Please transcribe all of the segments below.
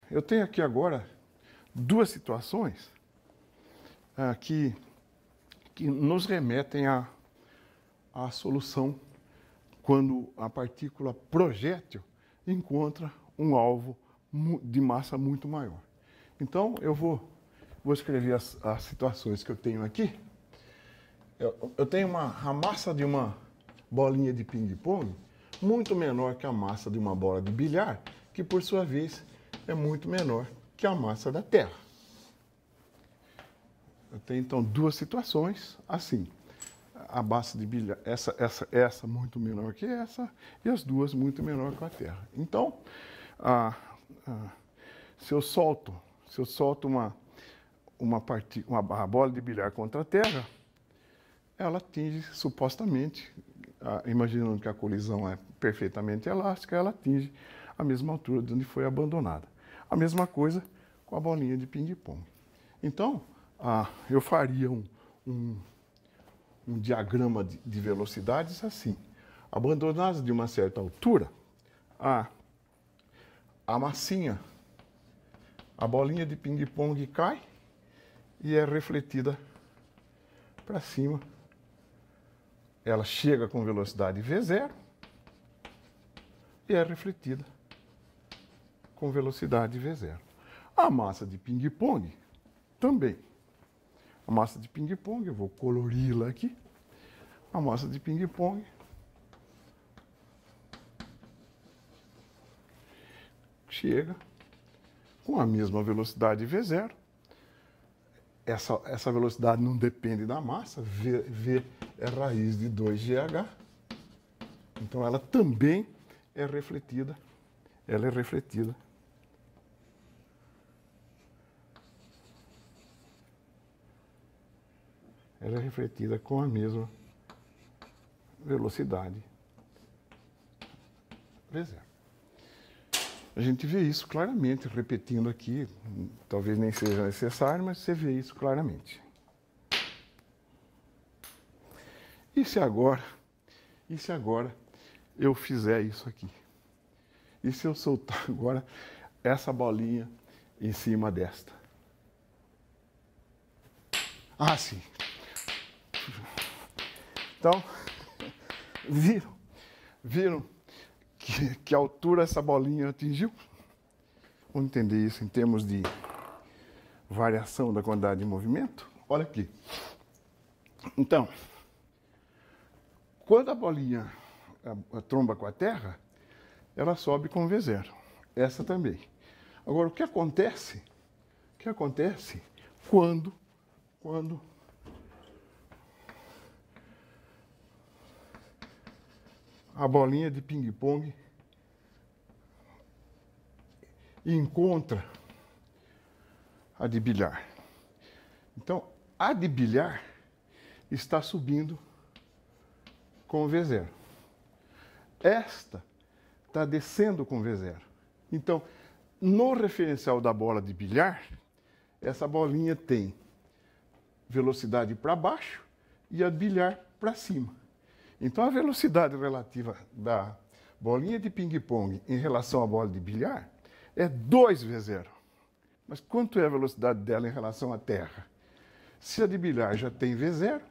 eu tenho aqui agora duas situações que nos remetem à solução quando a partícula projétil encontra um alvo de massa muito maior. Então, eu vou escrever as situações que eu tenho aqui. Eu tenho a massa de uma bolinha de ping-pong muito menor que a massa de uma bola de bilhar, que por sua vez é muito menor que a massa da Terra. Eu tenho então duas situações assim. A massa de bilhar, essa muito menor que essa, e as duas muito menor que a Terra. Então, se eu solto a bola de bilhar contra a Terra, ela atinge supostamente, imaginando que a colisão é perfeitamente elástica, ela atinge a mesma altura de onde foi abandonada. A mesma coisa com a bolinha de ping-pong. Então, eu faria um diagrama de velocidades assim. Abandonadas de uma certa altura, a massinha, a bolinha de ping-pong cai e é refletida para cima. Ela chega com velocidade V0 e é refletida com velocidade V0. A massa de ping-pong também. A massa de ping-pong, eu vou colori-la aqui. A massa de ping-pong chega com a mesma velocidade V0. Essa velocidade não depende da massa, V é raiz de 2GH. Então ela também é refletida. Ela é refletida. Ela é refletida com a mesma velocidade V0. A gente vê isso claramente, repetindo aqui, talvez nem seja necessário, mas você vê isso claramente. E se agora eu fizer isso aqui? E se eu soltar agora essa bolinha em cima desta? Ah, sim. Então, viram que altura essa bolinha atingiu? Vamos entender isso em termos de variação da quantidade de movimento? Olha aqui. Então, quando a bolinha tromba com a Terra, ela sobe com V0. Essa também. Agora, o que acontece quando a bolinha de ping-pong encontra a de bilhar? Então, a de bilhar está subindo com V0. Esta está descendo com V0. Então, no referencial da bola de bilhar, essa bolinha tem velocidade para baixo e a de bilhar para cima. Então, a velocidade relativa da bolinha de ping-pong em relação à bola de bilhar é 2V0. Mas quanto é a velocidade dela em relação à Terra? Se a de bilhar já tem V0,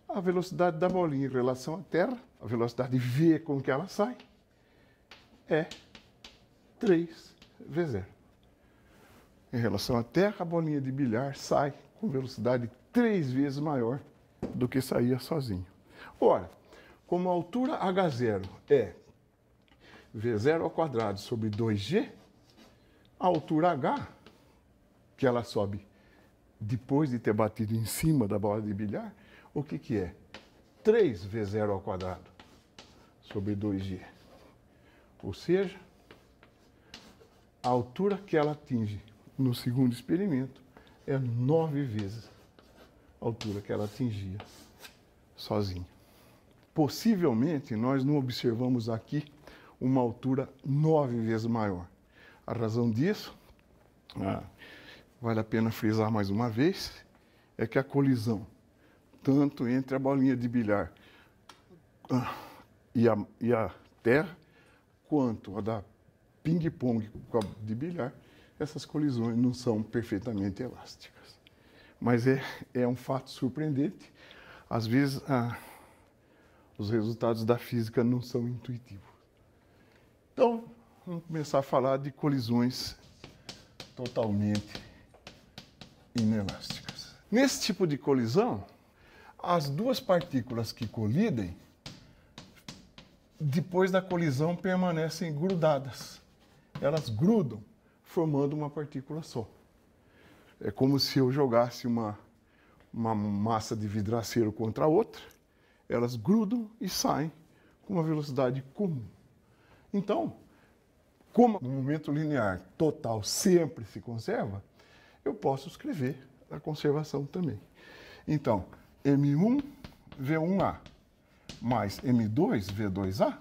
a velocidade da bolinha em relação à Terra, a velocidade V com que ela sai, é 3V0. Em relação à Terra, a bolinha de bilhar sai com velocidade 3 vezes maior do que saía sozinho. Ora, como a altura H0 é V0 ao quadrado sobre 2G, a altura H, que ela sobe depois de ter batido em cima da bola de bilhar, o que é? 3V0 ao quadrado sobre 2G. Ou seja, a altura que ela atinge no segundo experimento é 9 vezes a altura que ela atingia sozinha. Possivelmente, nós não observamos aqui uma altura 9 vezes maior. A razão disso, vale a pena frisar mais uma vez, é que a colisão, tanto entre a bolinha de bilhar e a Terra, quanto a da ping-pong de bilhar, essas colisões não são perfeitamente elásticas. Mas é um fato surpreendente. Às vezes, os resultados da física não são intuitivos. Então, vamos começar a falar de colisões totalmente inelásticas. Nesse tipo de colisão, as duas partículas que colidem, depois da colisão, permanecem grudadas. Elas grudam, formando uma partícula só. É como se eu jogasse uma massa de vidraceiro contra a outra, elas grudam e saem com uma velocidade comum. Então, como o momento linear total sempre se conserva, eu posso escrever a conservação também. Então, M1 V1A mais M2 V2A,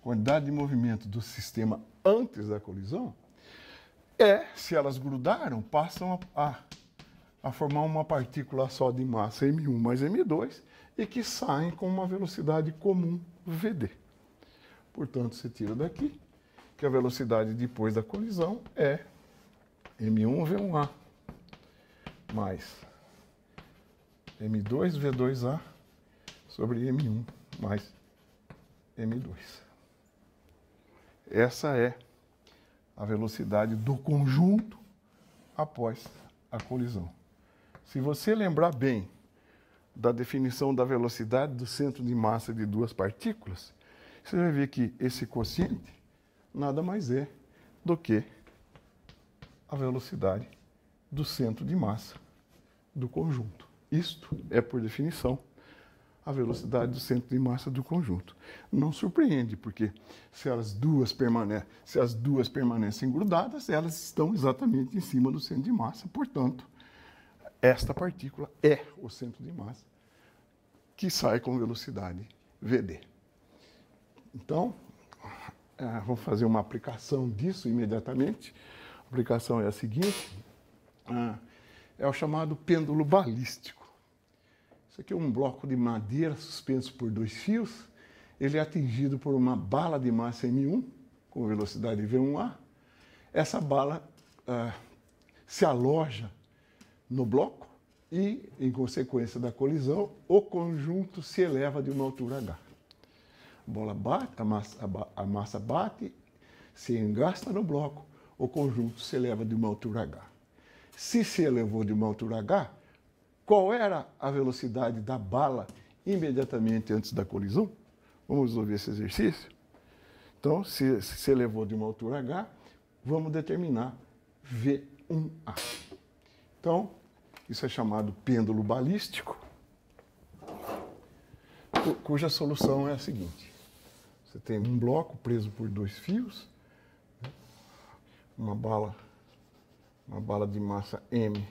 quantidade de movimento do sistema antes da colisão, se elas grudaram, passam a formar uma partícula só de massa M1 mais M2 e que saem com uma velocidade comum Vd. Portanto, você tira daqui que a velocidade depois da colisão é M1 V1A mais M2 V2A sobre M1 mais M2. Essa é a velocidade do conjunto após a colisão. Se você lembrar bem da definição da velocidade do centro de massa de duas partículas, você vai ver que esse quociente nada mais é do que a velocidade do centro de massa do conjunto. Isto é, por definição, a velocidade do centro de massa do conjunto. Não surpreende, porque se as duas permanecem grudadas, elas estão exatamente em cima do centro de massa. Portanto, esta partícula é o centro de massa que sai com velocidade Vd. Então, vamos fazer uma aplicação disso imediatamente. A aplicação é a seguinte, é o chamado pêndulo balístico. Isso aqui é um bloco de madeira suspenso por dois fios. Ele é atingido por uma bala de massa M1, com velocidade V1A. Essa bala se aloja no bloco e, em consequência da colisão, o conjunto se eleva de uma altura H. A bola bate, a massa bate, se engasta no bloco, o conjunto se eleva de uma altura H. Se elevou de uma altura H, qual era a velocidade da bala imediatamente antes da colisão? Vamos resolver esse exercício? Então, se elevou de uma altura H, vamos determinar V1A. Então, isso é chamado pêndulo balístico, cuja solução é a seguinte. Você tem um bloco preso por dois fios, uma bala de massa M,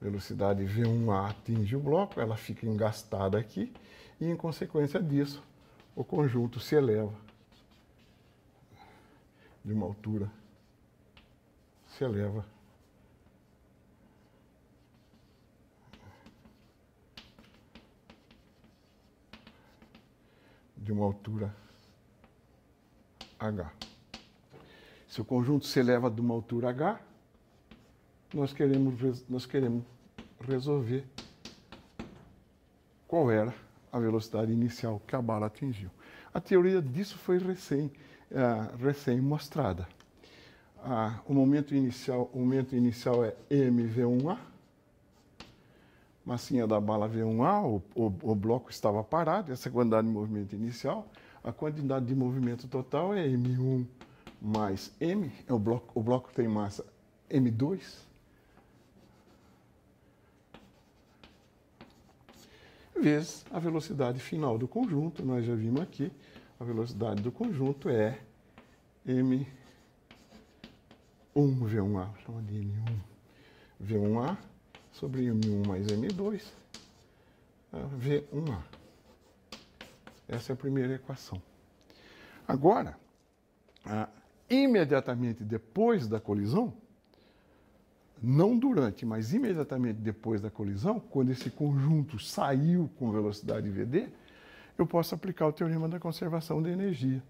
velocidade V1A atinge o bloco, ela fica engastada aqui e, em consequência disso, o conjunto se eleva de uma altura, de uma altura H. Se o conjunto se eleva de uma altura H, nós queremos resolver qual era a velocidade inicial que a bala atingiu. A teoria disso foi recém mostrada. O momento inicial é mv1a, massinha da bala V1A, o bloco estava parado, essa quantidade de movimento inicial. A quantidade de movimento total é M1 mais M, o bloco tem massa M2, vezes a velocidade final do conjunto. Nós já vimos aqui, a velocidade do conjunto é M1 V1A, chama de M1 V1A, sobre M1 mais M2, V1A. Essa é a primeira equação. Agora, imediatamente depois da colisão, não durante, mas imediatamente depois da colisão, quando esse conjunto saiu com velocidade Vd, eu posso aplicar o teorema da conservação da energia.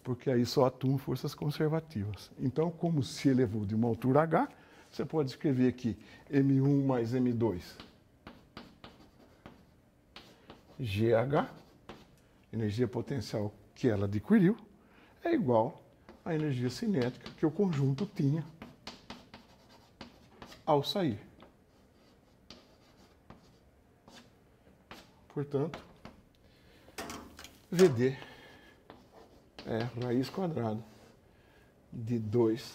porque aí só atuam forças conservativas. Então, como se elevou de uma altura H, você pode escrever aqui M1 mais M2 GH, energia potencial que ela adquiriu, é igual à energia cinética que o conjunto tinha ao sair. Portanto, VD é raiz quadrada de 2GH.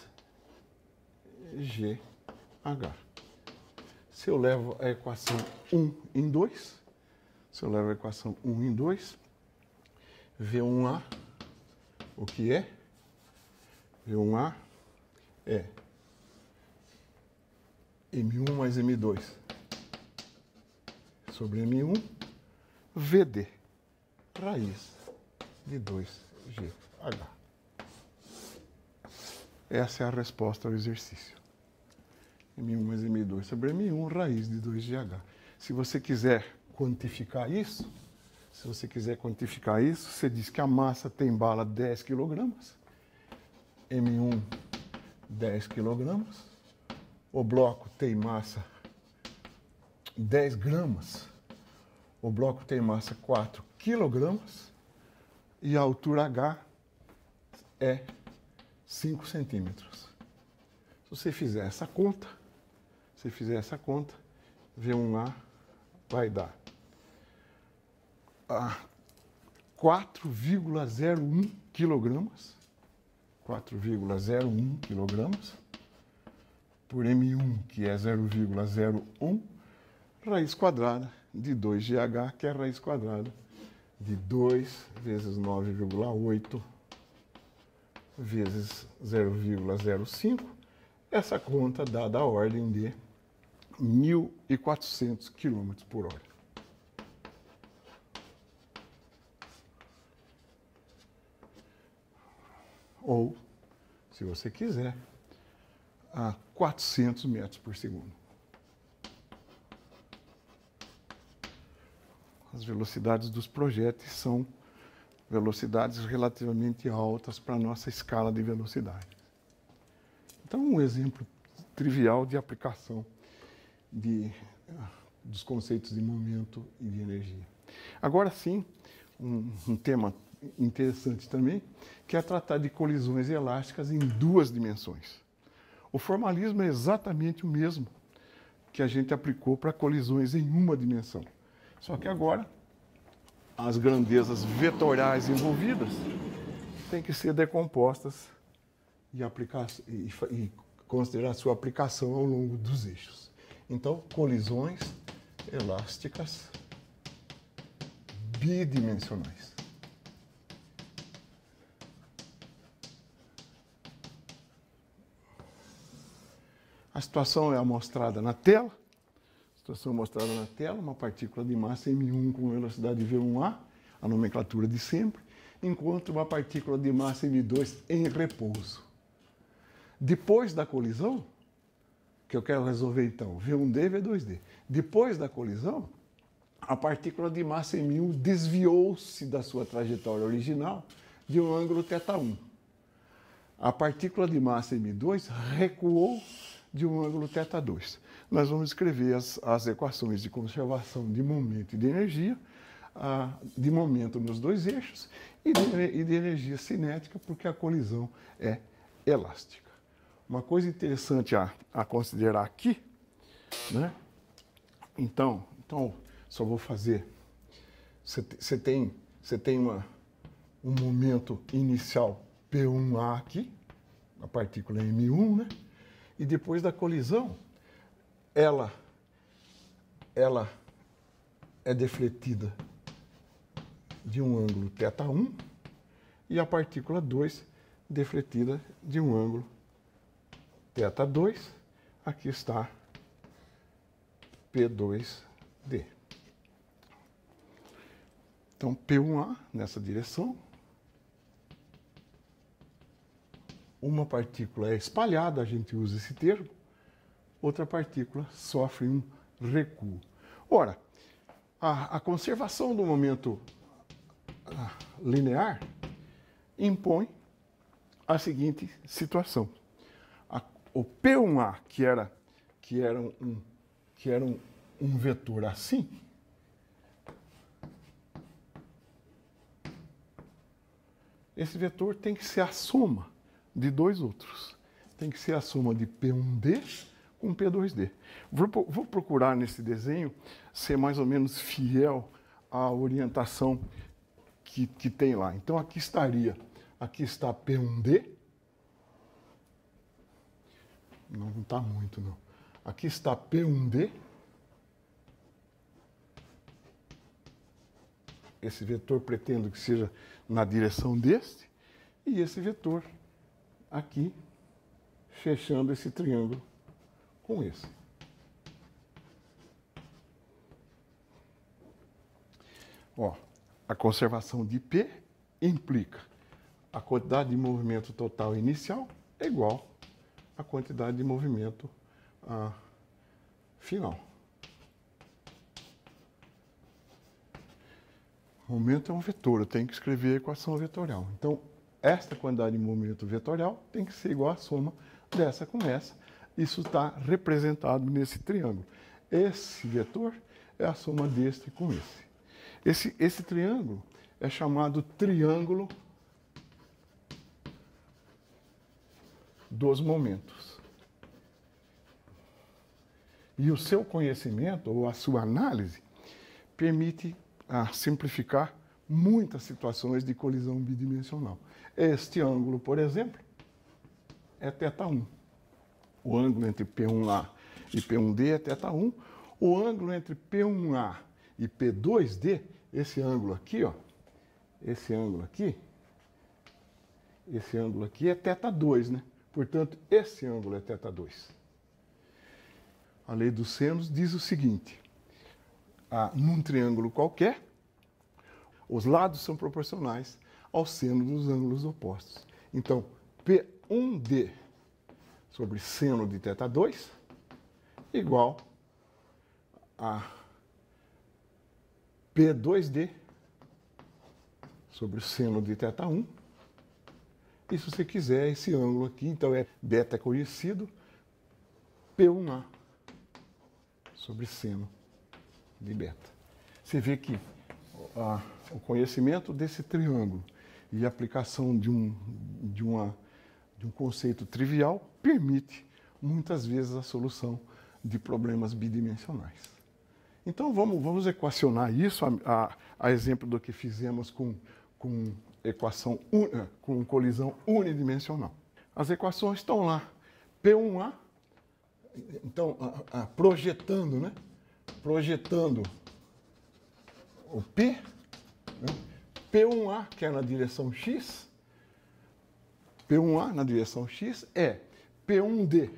Se eu levo a equação 1 em 2, V1A, o que é? V1A é M1 mais M2 sobre M1, VD, raiz de 2GH. Essa é a resposta ao exercício. M1 mais M2 sobre M1, raiz de 2GH. Se você quiser quantificar isso, você diz que a massa tem bala 10 kg, M1 10 kg, o bloco tem massa 10 gramas, o bloco tem massa 4 kg e a altura H é 5 centímetros. Se você fizer essa conta, V1A vai dar 4,01 kg, por M1, que é 0,01, raiz quadrada de 2GH, que é a raiz quadrada de 2 vezes 9,8 vezes 0,05. Essa conta dá a ordem de 1.400 km por hora. Ou, se você quiser, a 400 metros por segundo. As velocidades dos projéteis são velocidades relativamente altas para a nossa escala de velocidade. Então, um exemplo trivial de aplicação dos conceitos de momento e de energia. Agora sim, um tema interessante também, que é tratar de colisões elásticas em duas dimensões. O formalismo é exatamente o mesmo que a gente aplicou para colisões em uma dimensão. Só que agora, as grandezas vetoriais envolvidas têm que ser decompostas e considerar sua aplicação ao longo dos eixos. Então, colisões elásticas bidimensionais. A situação é mostrada na tela. Uma partícula de massa M1 com velocidade V1A, a nomenclatura de sempre, encontra uma partícula de massa M2 em repouso. Depois da colisão, que eu quero resolver então, V1D e V2D. Depois da colisão, a partícula de massa M1 desviou-se da sua trajetória original de um ângulo θ1. A partícula de massa M2 recuou de um ângulo θ2. Nós vamos escrever as equações de conservação de momento e de energia, de momento nos dois eixos e de energia cinética, porque a colisão é elástica. Uma coisa interessante a considerar aqui, né? Então, só vou fazer. Você tem um momento inicial P1A aqui, a partícula M1, né? E depois da colisão, ela é defletida de um ângulo θ1 e a partícula 2 defletida de um ângulo θ2. Aqui está P2D. Então, P1A nessa direção. Uma partícula é espalhada, a gente usa esse termo. Outra partícula sofre um recuo. Ora, a conservação do momento linear impõe a seguinte situação. O P1A, que era um vetor assim, esse vetor tem que ser a soma de dois outros. Tem que ser a soma de P1D com P2D. Vou procurar nesse desenho ser mais ou menos fiel à orientação que tem lá. Então aqui está P1D. Não está muito, não. Aqui está P1D. Esse vetor pretendo que seja na direção deste. E esse vetor aqui, fechando esse triângulo com esse. Ó, a conservação de P implica a quantidade de movimento total inicial é igual à quantidade de movimento final. O momento é um vetor, eu tenho que escrever a equação vetorial. Então, esta quantidade de movimento vetorial tem que ser igual à soma dessa com essa. Isso está representado nesse triângulo. Esse vetor é a soma deste com esse. Esse triângulo é chamado triângulo dos momentos. E o seu conhecimento, ou a sua análise, permite simplificar muitas situações de colisão bidimensional. Este ângulo, por exemplo, é θ1. O ângulo entre P1A e P1D é θ1. O ângulo entre P1A e P2D, esse ângulo aqui, ó, esse ângulo aqui é θ2, né? Portanto, esse ângulo é θ2. A lei dos senos diz o seguinte: num triângulo qualquer, os lados são proporcionais ao seno dos ângulos opostos. Então, P1D sobre seno de θ2 igual a P2D sobre o seno de θ1. E se você quiser, esse ângulo aqui, então beta é conhecido, P1A sobre seno de beta. Você vê que o conhecimento desse triângulo e a aplicação de um conceito trivial permite, muitas vezes, a solução de problemas bidimensionais. Então, vamos equacionar isso, a exemplo do que fizemos com colisão unidimensional. As equações estão lá. P1A, então, projetando, né? Projetando o P, né? P1A, que é na direção X, P1A na direção X é P1D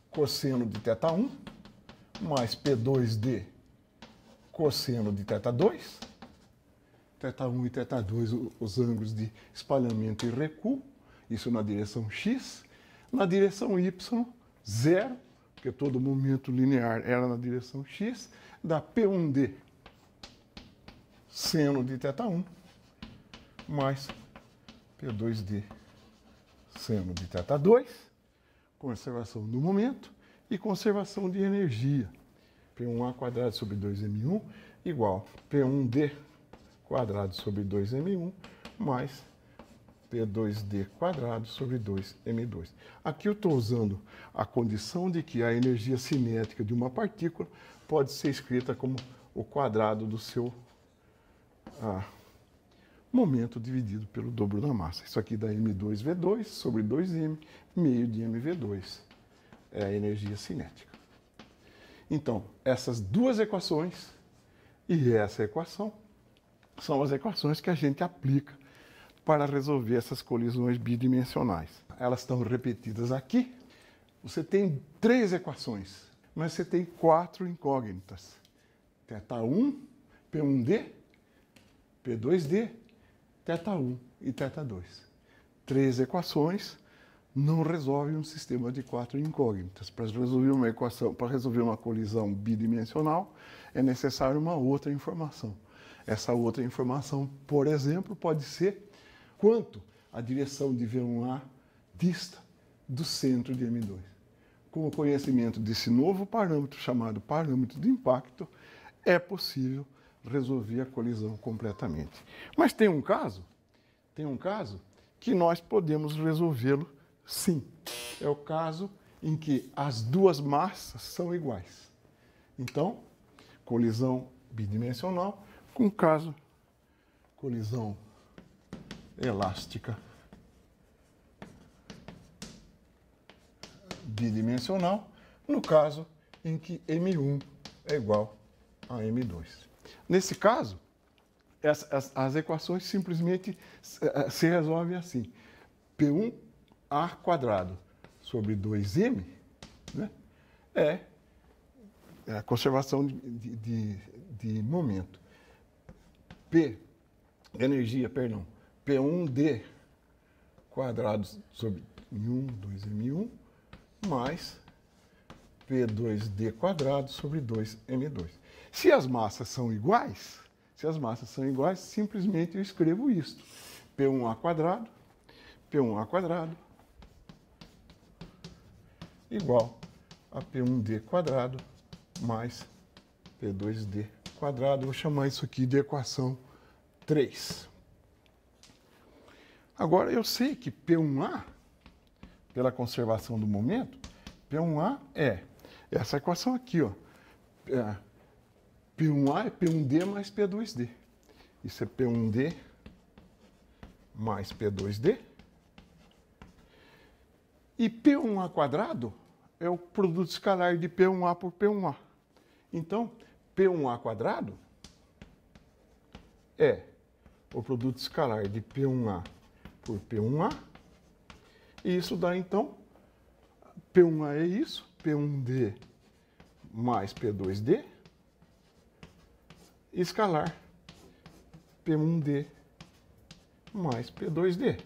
cosseno de θ1 mais P2D cosseno de θ2. θ1 e θ2, os ângulos de espalhamento e recuo, isso na direção X. Na direção Y, 0, porque todo momento linear era na direção X, dá P1D seno de θ1 mais P2D seno de θ2, conservação do momento e conservação de energia. P1A quadrado sobre 2m1 igual P1D quadrado sobre 2m1 mais P2D quadrado sobre 2m2. Aqui eu estou usando a condição de que a energia cinética de uma partícula pode ser escrita como o quadrado do seu momento dividido pelo dobro da massa. Isso aqui dá m2v2 sobre 2m, meio de mv2. É a energia cinética. Então, essas duas equações e essa equação são as equações que a gente aplica para resolver essas colisões bidimensionais. Elas estão repetidas aqui. Você tem 3 equações, mas você tem 4 incógnitas. θ1, P1D, P2D, θ1 e θ2. 3 equações não resolvem um sistema de 4 incógnitas. Para resolver uma equação, para resolver uma colisão bidimensional, é necessário uma outra informação. Essa outra informação, por exemplo, pode ser quanto a direção de V1A dista do centro de M2. Com o conhecimento desse novo parâmetro chamado parâmetro de impacto, é possível resolver a colisão completamente. Mas tem um caso que nós podemos resolvê-lo sim. É o caso em que as duas massas são iguais. Então, colisão bidimensional, com caso, colisão elástica bidimensional, no caso em que M1 é igual a M2. Nesse caso, as equações simplesmente se resolvem assim. P1A quadrado sobre 2M, né, é a conservação de momento. P1D quadrado sobre 2M1 mais P2D quadrado sobre 2M2. Se as massas são iguais, simplesmente eu escrevo isto. P1A quadrado igual a P1D quadrado mais P2D quadrado. Vou chamar isso aqui de equação 3. Agora, eu sei que P1A, pela conservação do momento, P1A é essa equação aqui, ó. P1A é P1D mais P2D. Isso é P1D mais P2D. E P1A quadrado é o produto escalar de P1A por P1A. Então, P1A quadrado é o produto escalar de P1A por P1A. E isso dá, então, P1A é isso, P1D mais P2D, escalar P1D mais P2D.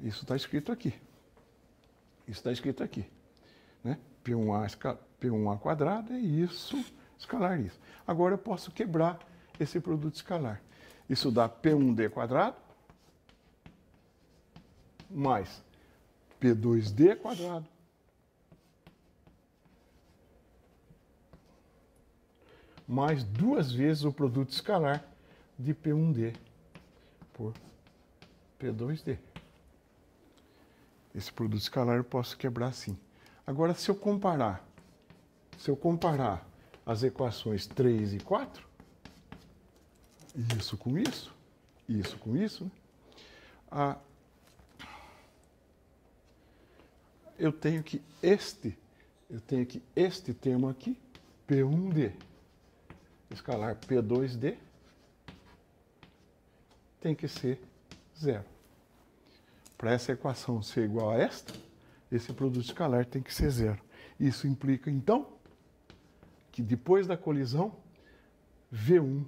Isso está escrito aqui. Né? P1A quadrado é isso, escalar isso. Agora eu posso quebrar esse produto escalar. Isso dá P1D quadrado mais P2D quadrado mais 2 vezes o produto escalar de P1D por P2D. Esse produto escalar eu posso quebrar assim. Agora, se eu comparar as equações 3 e 4, isso com isso, né? Eu tenho que este termo aqui, P1D, escalar P2D, tem que ser zero. Para essa equação ser igual a esta, esse produto escalar tem que ser zero. Isso implica, então, que depois da colisão, V1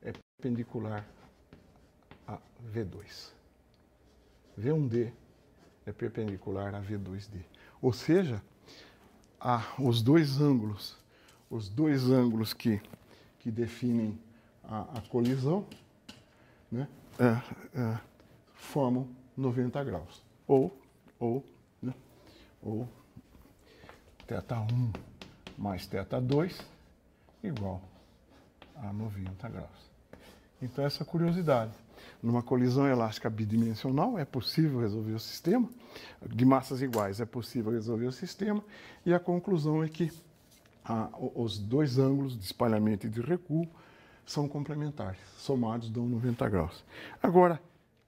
é perpendicular a V2. V1D é perpendicular a V2D. Ou seja, os dois ângulos que definem a colisão, né, formam 90 graus. Ou θ1 mais θ2 igual a 90 graus. Então, essa curiosidade. Numa colisão elástica bidimensional, é possível resolver o sistema. De massas iguais, é possível resolver o sistema. E a conclusão é que os dois ângulos de espalhamento e de recuo são complementares. Somados dão 90 graus. Agora,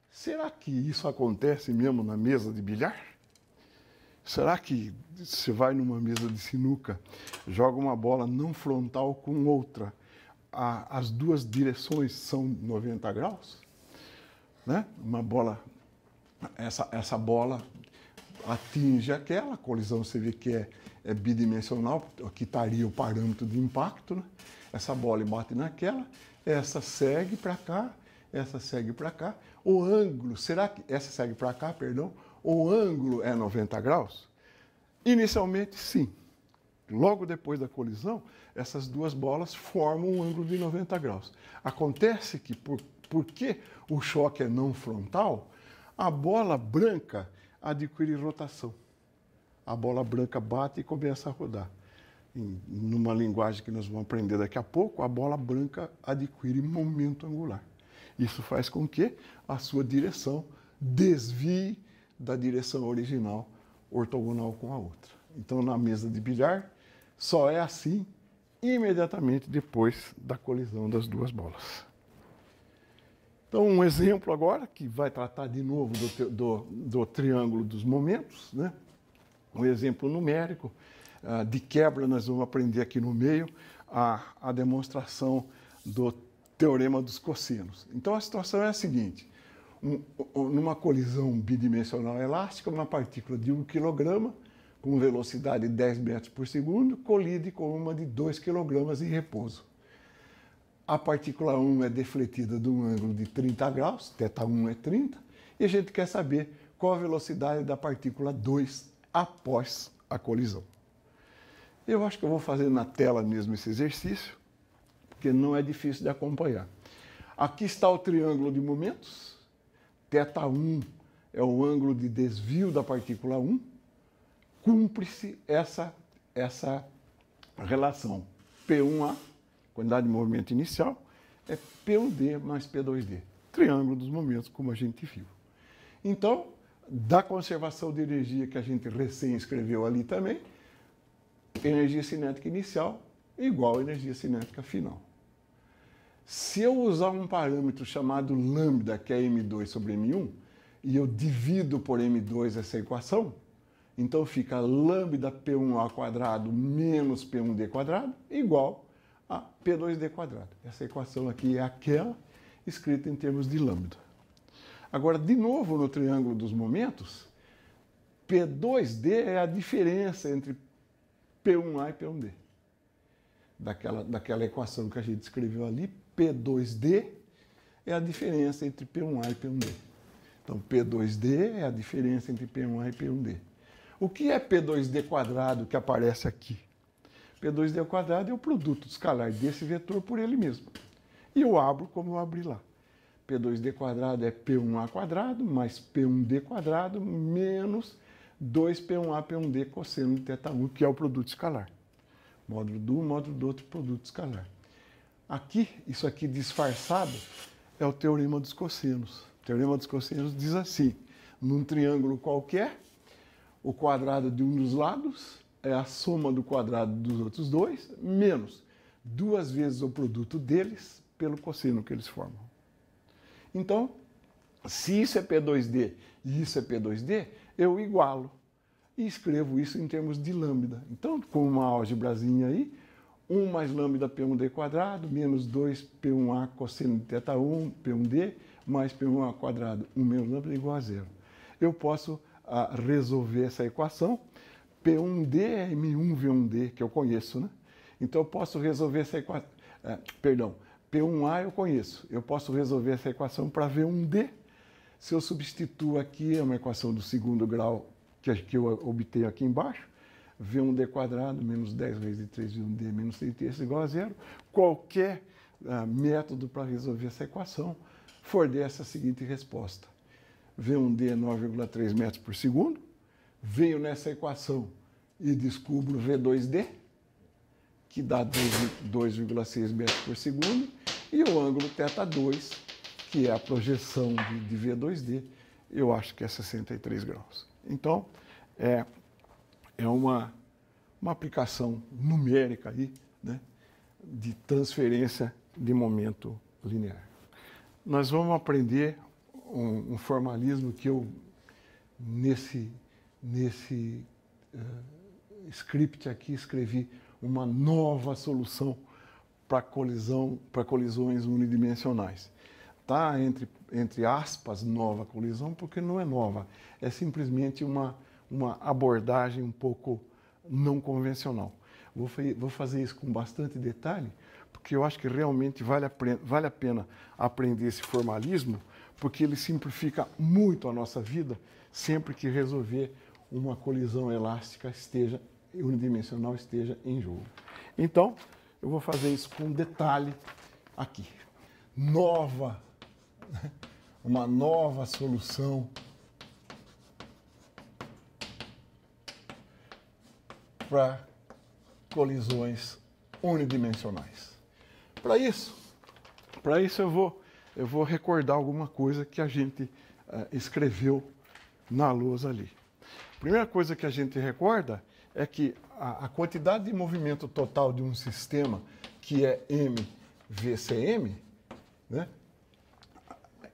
será que isso acontece mesmo na mesa de bilhar? Será que você vai numa mesa de sinuca, joga uma bola não frontal com outra, as duas direções são 90 graus? Né? Uma bola, essa bola atinge aquela, a colisão você vê que é bidimensional, aqui estaria o parâmetro de impacto, né? Essa bola bate naquela, essa segue para cá, essa segue para cá. O ângulo, será que essa segue para cá, perdão? O ângulo é 90 graus? Inicialmente, sim. Logo depois da colisão, essas duas bolas formam um ângulo de 90 graus. Acontece que, por porque o choque é não frontal, a bola branca adquire rotação. A bola branca bate e começa a rodar. Numa linguagem que nós vamos aprender daqui a pouco, a bola branca adquire momento angular. Isso faz com que a sua direção desvie da direção original, ortogonal com a outra. Então, na mesa de bilhar, só é assim imediatamente depois da colisão das duas bolas. Então, um exemplo agora, que vai tratar de novo do triângulo dos momentos, né? Um exemplo numérico. De quebra, nós vamos aprender aqui no meio a demonstração do teorema dos cossenos. Então, a situação é a seguinte. Numa colisão bidimensional elástica, uma partícula de 1 kg, com velocidade de 10 metros por segundo, colide com uma de 2 kg em repouso. A partícula 1 é defletida de um ângulo de 30 graus, θ1 é 30, e a gente quer saber qual a velocidade da partícula 2 após a colisão. Eu acho que eu vou fazer na tela mesmo esse exercício, porque não é difícil de acompanhar. Aqui está o triângulo de momentos. θ1 é o ângulo de desvio da partícula 1. Cumpre-se essa relação. P1A, quantidade de movimento inicial, é P1D mais P2D. Triângulo dos momentos, como a gente viu. Então, da conservação de energia que a gente recém escreveu ali também, energia cinética inicial igual a energia cinética final. Se eu usar um parâmetro chamado lambda, que é M2 sobre M1, e eu divido por M2 essa equação, então fica lambda P1A² menos P1D² igual a P2D². Essa equação aqui é aquela escrita em termos de lambda. Agora, de novo, no triângulo dos momentos, P2D é a diferença entre P1A e P1D. Daquela equação que a gente escreveu ali, P2D é a diferença entre P1A e P1D. Então, P2D é a diferença entre P1A e P1D. O que é P2D² que aparece aqui? P2D² é o produto escalar desse vetor por ele mesmo. E eu abro como eu abri lá. P2D² é P1A² mais P1D² menos 2P1A, P1D cosseno de θ1, que é o produto escalar. Módulo de um, módulo do outro, produto escalar. Aqui, isso aqui disfarçado, é o teorema dos cossenos. O teorema dos cossenos diz assim, num triângulo qualquer, o quadrado de um dos lados é a soma do quadrado dos outros dois, menos 2 vezes o produto deles pelo cosseno que eles formam. Então, se isso é P2D e isso é P2D, eu igualo e escrevo isso em termos de lambda. Então, com uma álgebrazinha aí, 1 mais lambda P1D² menos 2P1A cosseno de θ1, P1D, mais P1A², 1 menos lambda igual a 0. Eu posso resolver essa equação. P1D é M1V1D, que eu conheço, né? Então, eu posso resolver essa equação... P1A eu conheço. Eu posso resolver essa equação para V1D. Se eu substituo aqui, é uma equação do segundo grau que eu obtenho aqui embaixo, V1D² menos 10 vezes 3 V1D menos 30 igual a 0. Qualquer método para resolver essa equação fornece a seguinte resposta. V1D é 9,3 metros por segundo. Venho nessa equação e descubro V2D, que dá 2,6 metros por segundo, e o ângulo θ2, que é a projeção de V2D, eu acho que é 63 graus. Então, é uma aplicação numérica aí, né, de transferência de momento linear. Nós vamos aprender um formalismo que eu, nesse script aqui, escrevi uma nova solução para colisões unidimensionais. Tá entre aspas, nova colisão, porque não é nova, é simplesmente uma abordagem um pouco não convencional. Vou fazer isso com bastante detalhe, porque eu acho que realmente vale a pena aprender esse formalismo, porque ele simplifica muito a nossa vida sempre que resolver uma colisão elástica unidimensional esteja em jogo. Então, eu vou fazer isso com detalhe aqui. Nova uma nova solução para colisões unidimensionais. Para isso eu vou recordar alguma coisa que a gente escreveu na lousa ali. A primeira coisa que a gente recorda é que a quantidade de movimento total de um sistema, que é MVCM, né?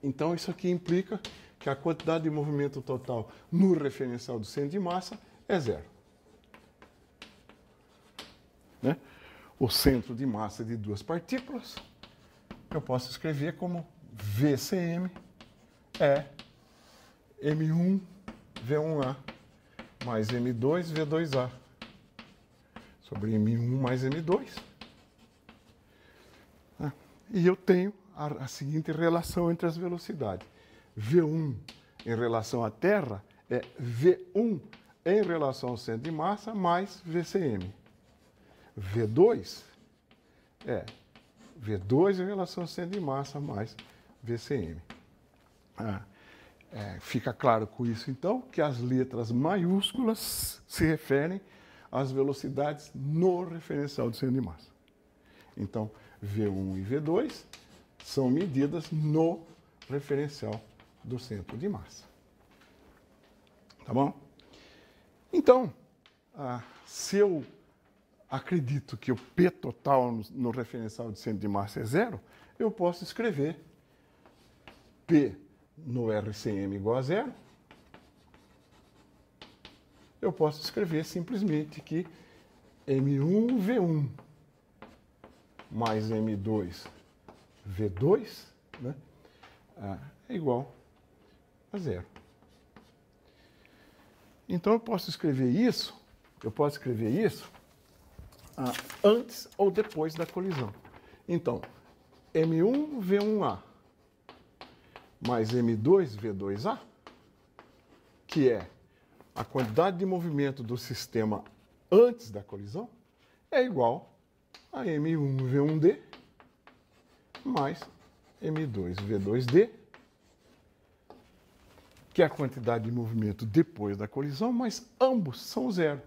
Então isso aqui implica que a quantidade de movimento total no referencial do centro de massa é zero. Né? O centro de massa de duas partículas, eu posso escrever como VCM é M1 V1A mais M2 V2A sobre M1 mais M2. E eu tenho a seguinte relação entre as velocidades. V1 em relação à Terra é V1 em relação ao centro de massa mais VCM. V2 é V2 em relação ao centro de massa mais VCM. Fica claro com isso, então, que as letras maiúsculas se referem às velocidades no referencial do centro de massa. Então, V1 e V2 são medidas no referencial do centro de massa. Tá bom? Então, se eu acredito que o P total no referencial do centro de massa é zero, eu posso escrever P no RCM igual a zero. Eu posso escrever simplesmente que M1 V1 mais M2 V2, né, é igual a zero. Então eu posso escrever isso antes ou depois da colisão. Então, M1 V1A mais M2 V2A, que é a quantidade de movimento do sistema antes da colisão, é igual a M1 V1D mais M2 V2D, que é a quantidade de movimento depois da colisão, mas ambos são zero.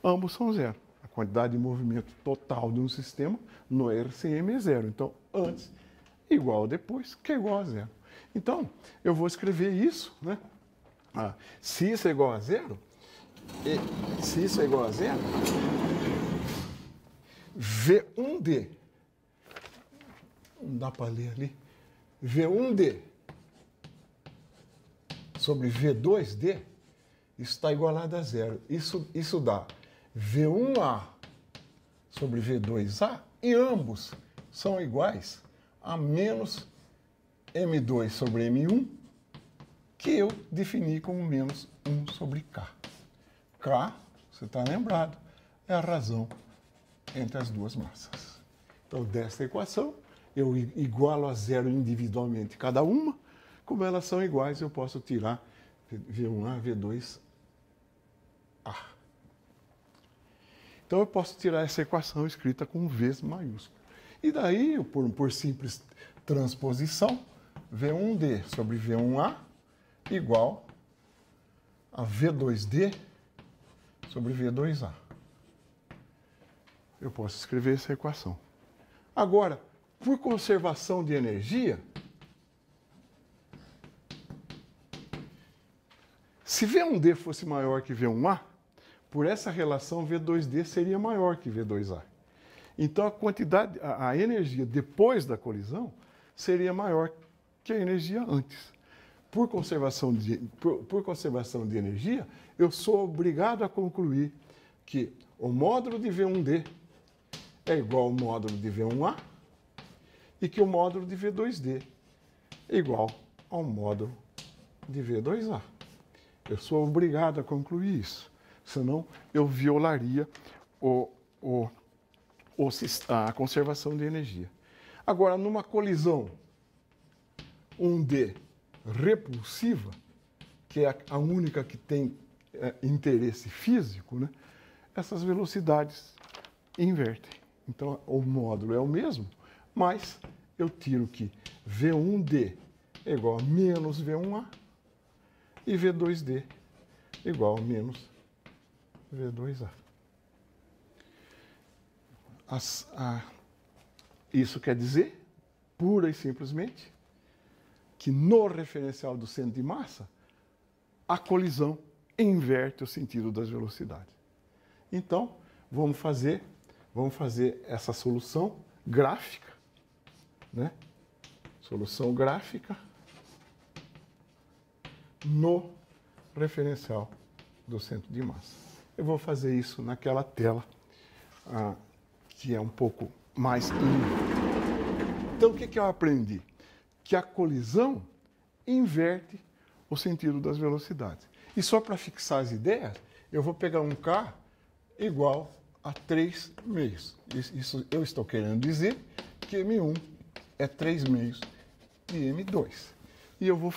Ambos são zero. A quantidade de movimento total de um sistema no RCM é zero. Então, antes igual a depois, que é igual a zero. Então, eu vou escrever isso, né? Se isso é igual a zero, V1D, não dá para ler ali, V1D sobre V2D está igualado a zero. Isso dá V1A sobre V2A e ambos são iguais a menos M2 sobre M1, que eu defini como menos 1 sobre K. K, você está lembrado, é a razão entre as duas massas. Então, desta equação, eu igualo a zero individualmente cada uma. Como elas são iguais, eu posso tirar V1A, V2A. Então, eu posso tirar essa equação escrita com V maiúsculo. E daí, por simples transposição, V1D sobre V1A igual a V2D sobre V2A. Eu posso escrever essa equação. Agora, por conservação de energia, se V1D fosse maior que V1A, por essa relação V2D seria maior que V2A. Então a energia depois da colisão seria maior que a energia antes. Por conservação de energia, eu sou obrigado a concluir que o módulo de V1D é igual ao módulo de V1A e que o módulo de V2D é igual ao módulo de V2A. Eu sou obrigado a concluir isso, senão eu violaria a conservação de energia. Agora, numa colisão 1D repulsiva, que é a única que tem interesse físico, né, essas velocidades invertem. Então, o módulo é o mesmo, mas eu tiro que V1D é igual a menos V1A e V2D é igual a menos V2A. Isso quer dizer, pura e simplesmente, que no referencial do centro de massa, a colisão inverte o sentido das velocidades. Então, vamos fazer essa solução gráfica, né? Solução gráfica no referencial do centro de massa. Eu vou fazer isso naquela tela que é um pouco mais limpa. Então, o que eu aprendi? Que a colisão inverte o sentido das velocidades. E só para fixar as ideias, eu vou pegar um K igual a 3 meios. Isso eu estou querendo dizer que M1 é 3 meios de M2. E eu vou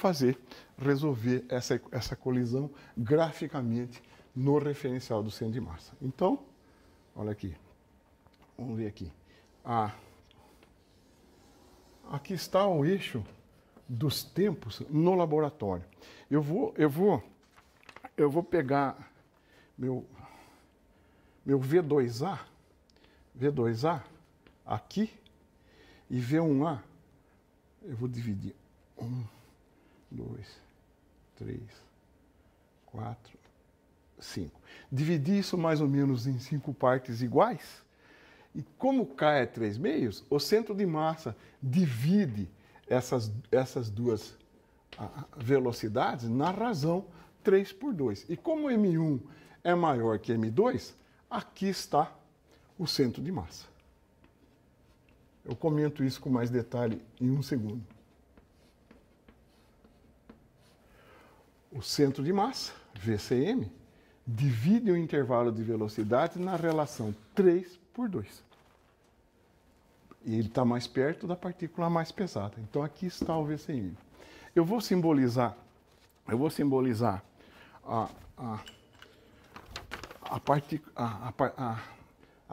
resolver essa colisão graficamente no referencial do centro de massa. Então, olha aqui. Vamos ver aqui. Aqui está o eixo dos tempos no laboratório. Eu vou pegar meu V2A aqui e V1A. Eu vou dividir 1, 2, 3, 4, 5. Dividir isso mais ou menos em 5 partes iguais. E como K é 3 meios, o centro de massa divide essas duas velocidades na razão 3 por 2. E como M1 é maior que M2, aqui está o centro de massa. Eu comento isso com mais detalhe em um segundo. O centro de massa, VCM, divide o intervalo de velocidade na relação 3 por 2. E ele está mais perto da partícula mais pesada. Então aqui está o VCM. Eu vou simbolizar a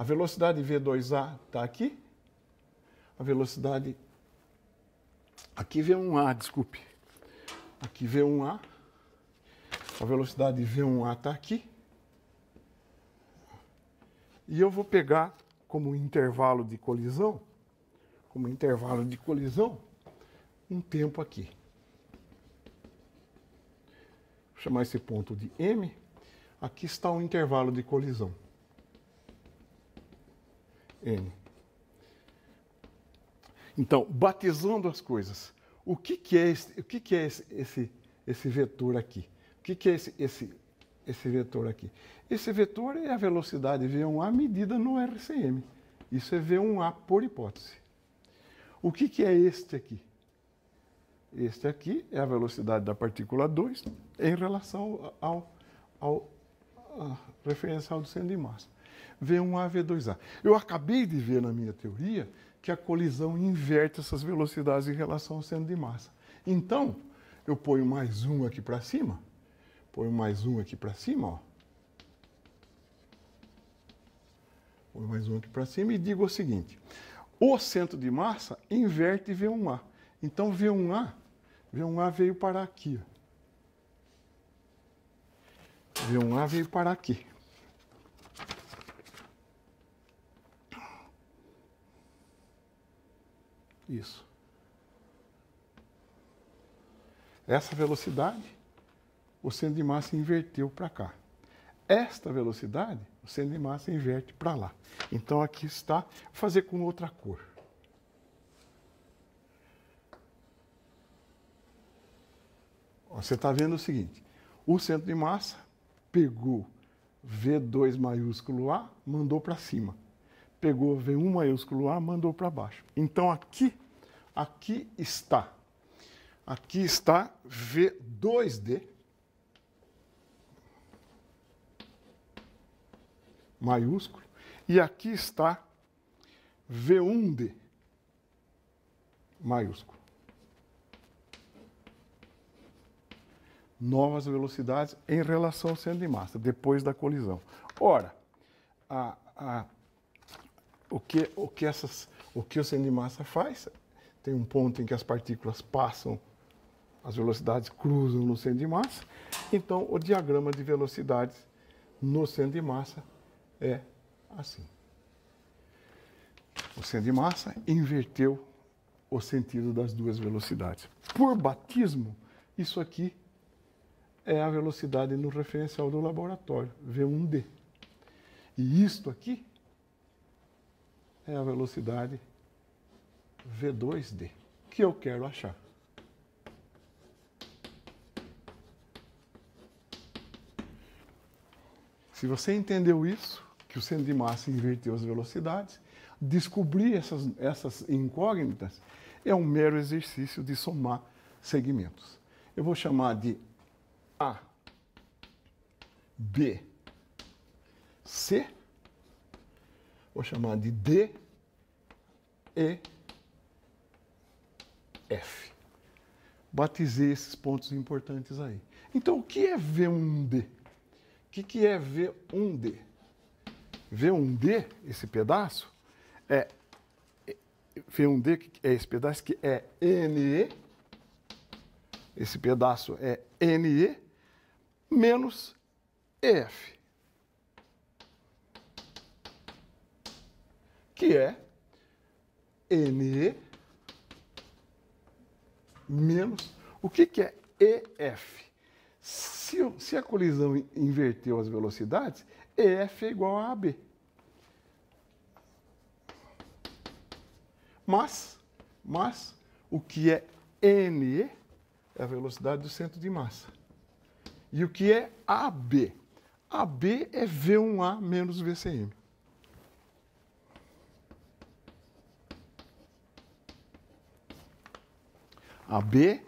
velocidade V2A está aqui. A velocidade aqui V1A, desculpe. Aqui V1A. A velocidade velocidade V1A está aqui. E eu vou pegar como intervalo de colisão, um tempo aqui. Vou chamar esse ponto de M. Aqui está o intervalo de colisão. N. Então, batizando as coisas, o que é esse vetor aqui? O que é esse vetor aqui? Esse vetor é a velocidade V1A medida no RCM. Isso é V1A por hipótese. O que é este aqui? Este aqui é a velocidade da partícula 2 em relação ao referencial do centro de massa. V1A, V2A. Eu acabei de ver na minha teoria que a colisão inverte essas velocidades em relação ao centro de massa. Então, eu ponho mais um aqui para cima. Ponho mais um aqui para cima, ó. Ponho mais um aqui para cima e digo o seguinte. O centro de massa inverte V1A. Então, V1A veio parar aqui. Ó. V1A veio parar aqui. Isso. Essa velocidade, o centro de massa inverteu para cá. Esta velocidade, o centro de massa inverte para lá. Então, aqui está. Vou fazer com outra cor. Você está vendo o seguinte. O centro de massa pegou V2 maiúsculo A, mandou para cima. Pegou V1 maiúsculo A, mandou para baixo. Então, aqui está V2D maiúsculo e aqui está V1D maiúsculo. Novas velocidades em relação ao centro de massa, depois da colisão. Ora, o que o centro de massa faz? tem um ponto em que as partículas passam, as velocidades cruzam no centro de massa. Então, o diagrama de velocidades no centro de massa é assim. O centro de massa inverteu o sentido das duas velocidades. Por batismo, isso aqui é a velocidade no referencial do laboratório, V1D. E isto aqui é a velocidade V2D, que eu quero achar. Se você entendeu isso, que o centro de massa inverteu as velocidades, descobrir essas incógnitas é um mero exercício de somar segmentos. Eu vou chamar de A, B, C, vou chamar de D, E, F. Batizei esses pontos importantes aí. Então, o que é V1D? O que é V1D? V1D, esse pedaço, V1D é esse pedaço que é NE, esse pedaço é NE menos EF, que é NE menos, o que é EF? Se a colisão inverteu as velocidades, EF é igual a AB. Mas o que é NE é a velocidade do centro de massa. E o que é AB? AB é V1A menos VCM. AB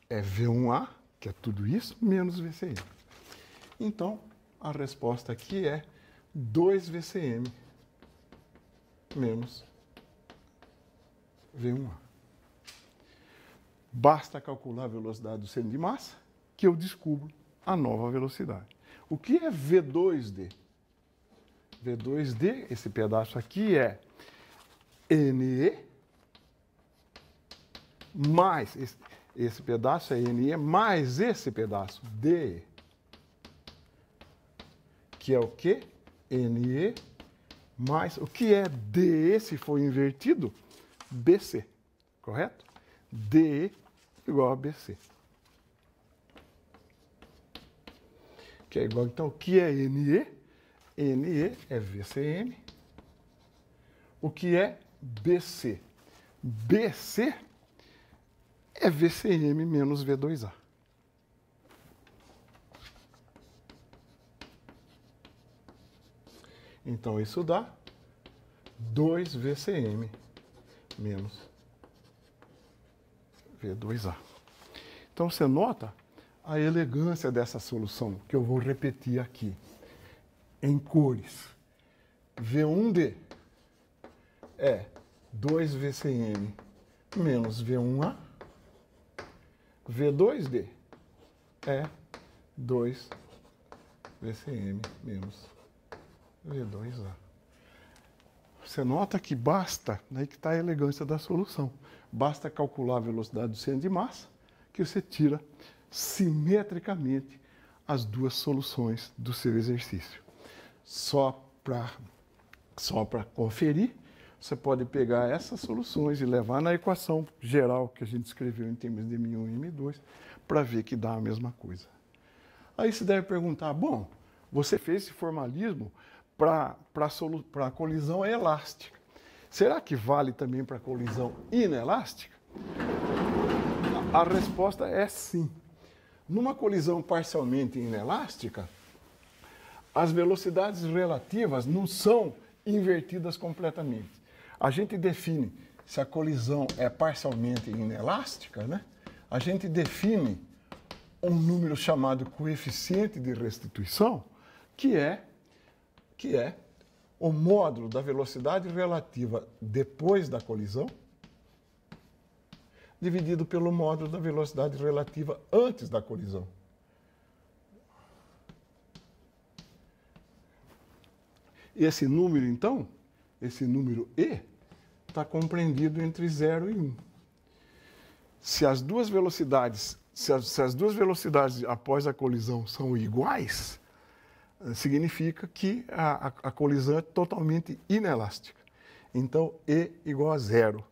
é V1A, que é tudo isso, menos VCM. Então, a resposta aqui é 2 VCM menos V1A. Basta calcular a velocidade do centro de massa que eu descubro a nova velocidade. O que é V2D? V2D, esse pedaço aqui é NE mais, esse pedaço é NE mais esse pedaço, DE. Que é o quê? NE mais, o que é DE se for invertido? BC, correto? DE igual a BC. Que é igual, então, o que é NE? NE é VCM. O que é BC? BC é VCM menos V2A. Então, isso dá 2 VCM menos V2A. Então, você nota a elegância dessa solução, que eu vou repetir aqui, em cores. V1D é 2 VCM menos V1A. V2D é 2 VCM menos V2A. Você nota que basta, aí que está a elegância da solução, basta calcular a velocidade do centro de massa, que você tira simetricamente as duas soluções do seu exercício. Só para conferir, você pode pegar essas soluções e levar na equação geral que a gente escreveu em termos de M1 e M2 para ver que dá a mesma coisa. Aí você deve perguntar, bom, você fez esse formalismo para a colisão elástica. Será que vale também para a colisão inelástica? A resposta é sim. Numa colisão parcialmente inelástica, as velocidades relativas não são invertidas completamente. A gente define, se a colisão é parcialmente inelástica, né? A gente define um número chamado coeficiente de restituição, que é o módulo da velocidade relativa depois da colisão, dividido pelo módulo da velocidade relativa antes da colisão. Esse número, então, esse número E, está compreendido entre 0 e 1. Se as duas velocidades após a colisão são iguais, significa que a colisão é totalmente inelástica. Então, E igual a 0.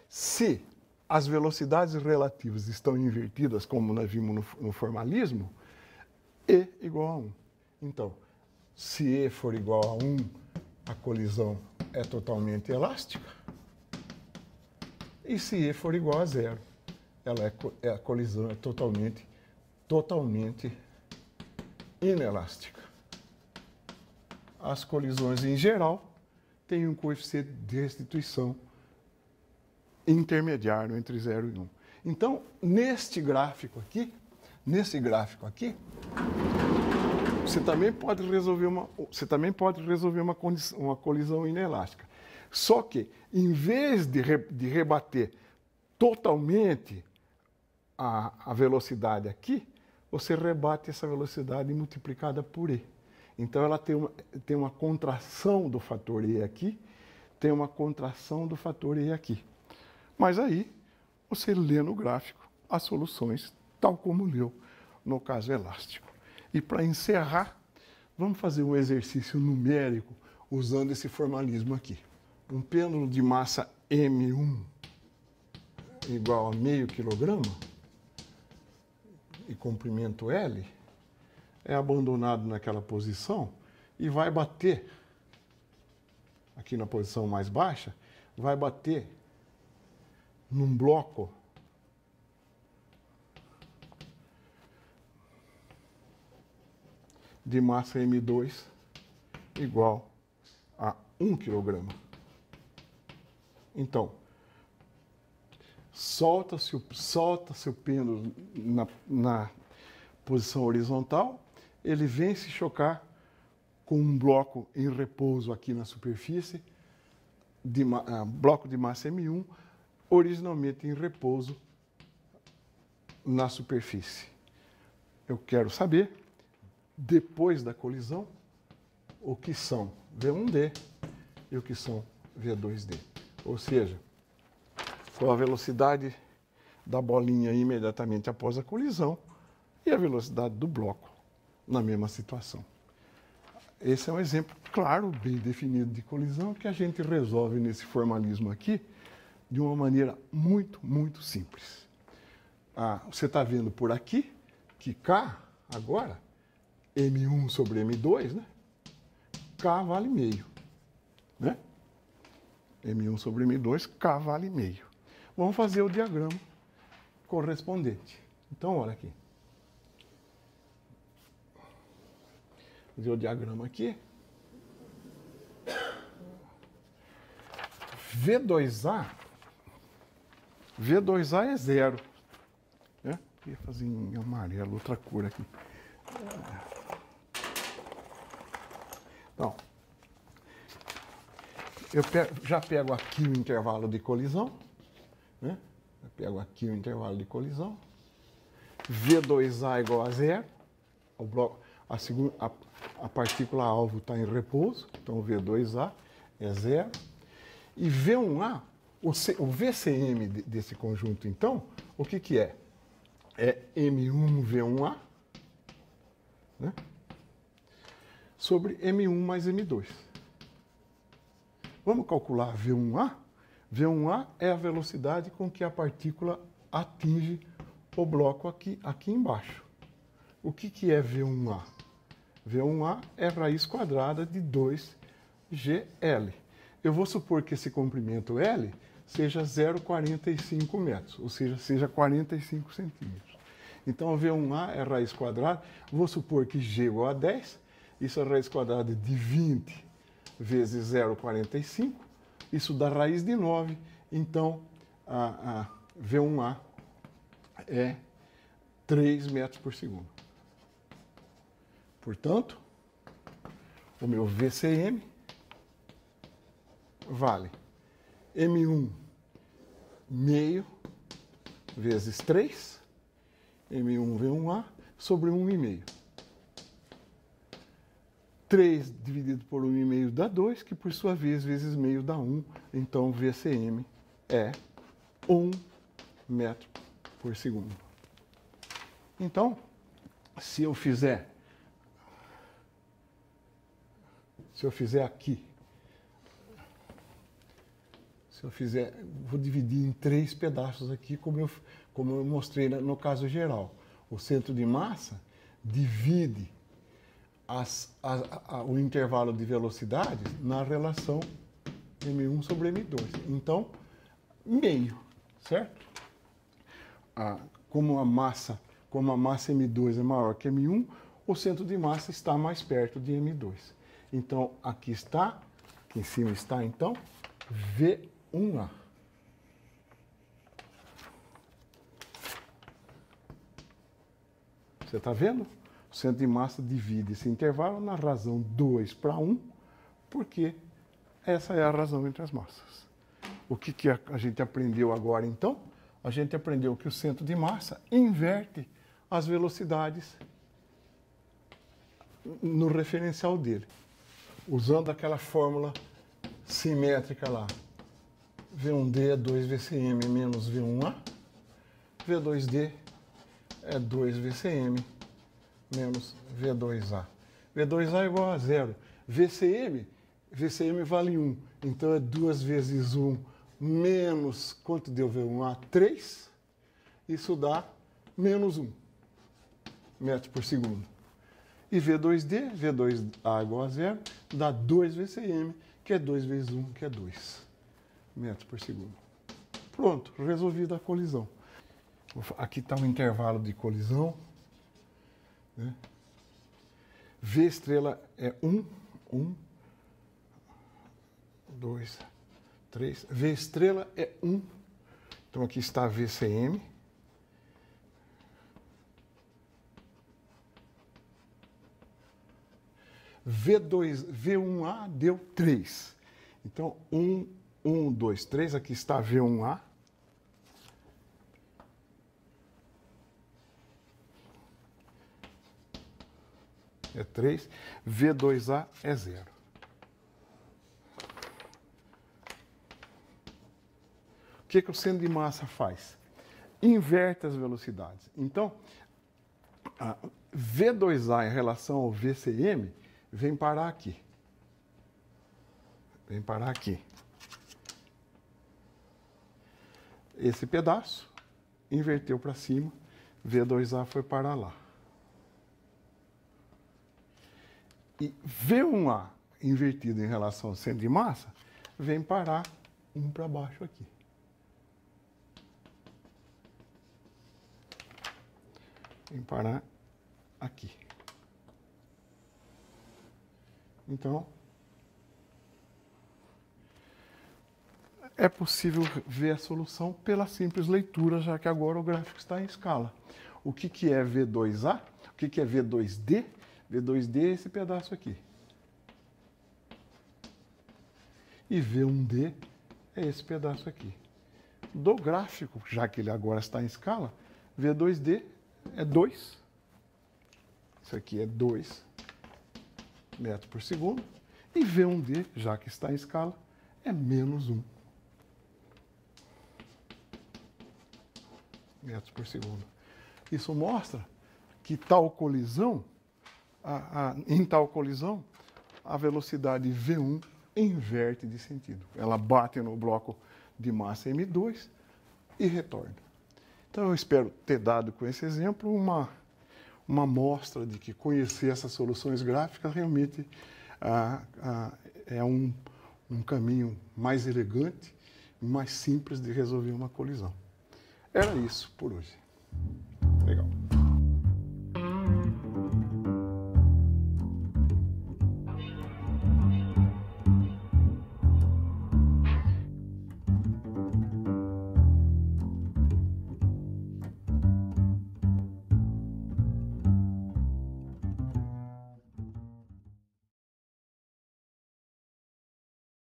Se as velocidades relativas estão invertidas, como nós vimos no formalismo, E igual a 1. Então, se E for igual a 1, a colisão é totalmente elástica. E se E for igual a 0, a colisão é totalmente inelástica. As colisões, em geral, têm um coeficiente de restituição intermediário entre 0 e 1. Então, neste gráfico aqui, você também pode resolver uma colisão inelástica. Só que, em vez de rebater totalmente a velocidade aqui, você rebate essa velocidade multiplicada por E. Então, ela tem uma contração do fator E aqui, tem uma contração do fator E aqui. Mas aí, você lê no gráfico as soluções, tal como leu no caso elástico. E para encerrar, vamos fazer um exercício numérico usando esse formalismo aqui. Um pêndulo de massa M1 igual a meio quilograma e comprimento L é abandonado naquela posição e vai bater, aqui na posição mais baixa, vai bater num bloco de massa M2 igual a 1 kg. Então, solta-se o pêndulo na posição horizontal, ele vem se chocar com um bloco em repouso aqui na superfície, bloco de massa M1, originalmente em repouso na superfície. Eu quero saber, depois da colisão, o que são V1D e o que são V2D. Ou seja, qual a velocidade da bolinha imediatamente após a colisão e a velocidade do bloco na mesma situação. Esse é um exemplo claro, bem definido de colisão, que a gente resolve nesse formalismo aqui de uma maneira muito simples. Você está vendo por aqui que K, agora, M1 sobre M2, né? K vale meio. Né? M1 sobre M2, K vale meio. Vamos fazer o diagrama correspondente. Então, olha aqui. Vou fazer o diagrama aqui. V2A é 0. Né? Ia fazer em amarelo, outra cor aqui. Então, eu já pego aqui o intervalo de colisão. Né? Eu pego aqui o intervalo de colisão. V2A igual a 0. A partícula alvo está em repouso, então V2A é 0. E V1A, o VCM desse conjunto, então, o que é? É M1 V1A, né? Sobre M1 mais M2. Vamos calcular V1A? V1A é a velocidade com que a partícula atinge o bloco aqui embaixo. O que é V1A? V1A é raiz quadrada de 2GL. Eu vou supor que esse comprimento L seja 0,45 metros, ou seja 45 centímetros. Então, V1A é raiz quadrada, vou supor que G igual a 10, isso é raiz quadrada de 20 vezes 0,45, isso dá raiz de 9, então a V1A é 3 metros por segundo. Portanto, o meu VCM vale M1 meio vezes 3, M1 V1A, sobre 1,5. 3 dividido por 1,5 dá 2, que por sua vez, vezes meio dá 1. Então, VCM é 1 metro por segundo. Então, se eu fizer aqui, vou dividir em 3 pedaços aqui, como eu mostrei no caso geral. O centro de massa divide o intervalo de velocidades na relação M1 sobre M2. Então, meio, certo? Como a massa M2 é maior que M1, o centro de massa está mais perto de M2. Então, aqui em cima está, então, V1A. Você está vendo? O centro de massa divide esse intervalo na razão 2 para 1, porque essa é a razão entre as massas. O que a gente aprendeu agora, então? A gente aprendeu que o centro de massa inverte as velocidades no referencial dele, usando aquela fórmula simétrica lá. V1D é 2VCM menos V1A, V2D é 2VCM menos V2A. V2A é igual a 0. VCM vale 1, então é 2 vezes 1 menos, quanto deu V1A? 3. Isso dá menos 1 metros por segundo. E V2A igual a 0, dá 2 VCM, que é 2 vezes 1, que é 2 metros por segundo. Pronto, resolvida a colisão. Aqui está o intervalo de colisão. Né? V estrela é 1, 2, 3. V estrela é 1. Então aqui está VCM. V1A deu 3. Então, 1, 2, 3. Aqui está V1A. É 3. V2A é 0. O que o centro de massa faz? Inverte as velocidades. Então, a V2A em relação ao VCM vem parar aqui. Vem parar aqui. Esse pedaço inverteu para cima, V2A foi parar lá. E V1A invertido em relação ao centro de massa vem parar um para baixo aqui. Vem parar aqui. Então, é possível ver a solução pela simples leitura, já que agora o gráfico está em escala. O que é V2A? O que é V2D? V2D é esse pedaço aqui. E V1D é esse pedaço aqui. Do gráfico, já que ele agora está em escala, V2D é 2. Isso aqui é 2 metros por segundo. E V1D, já que está em escala, é menos 1 metros por segundo. Isso mostra que em tal colisão, a velocidade V1 inverte de sentido. Ela bate no bloco de massa M2 e retorna. Então eu espero ter dado com esse exemplo uma mostra de que conhecer essas soluções gráficas realmente é um caminho mais elegante, mais simples de resolver uma colisão. Era isso por hoje. Legal.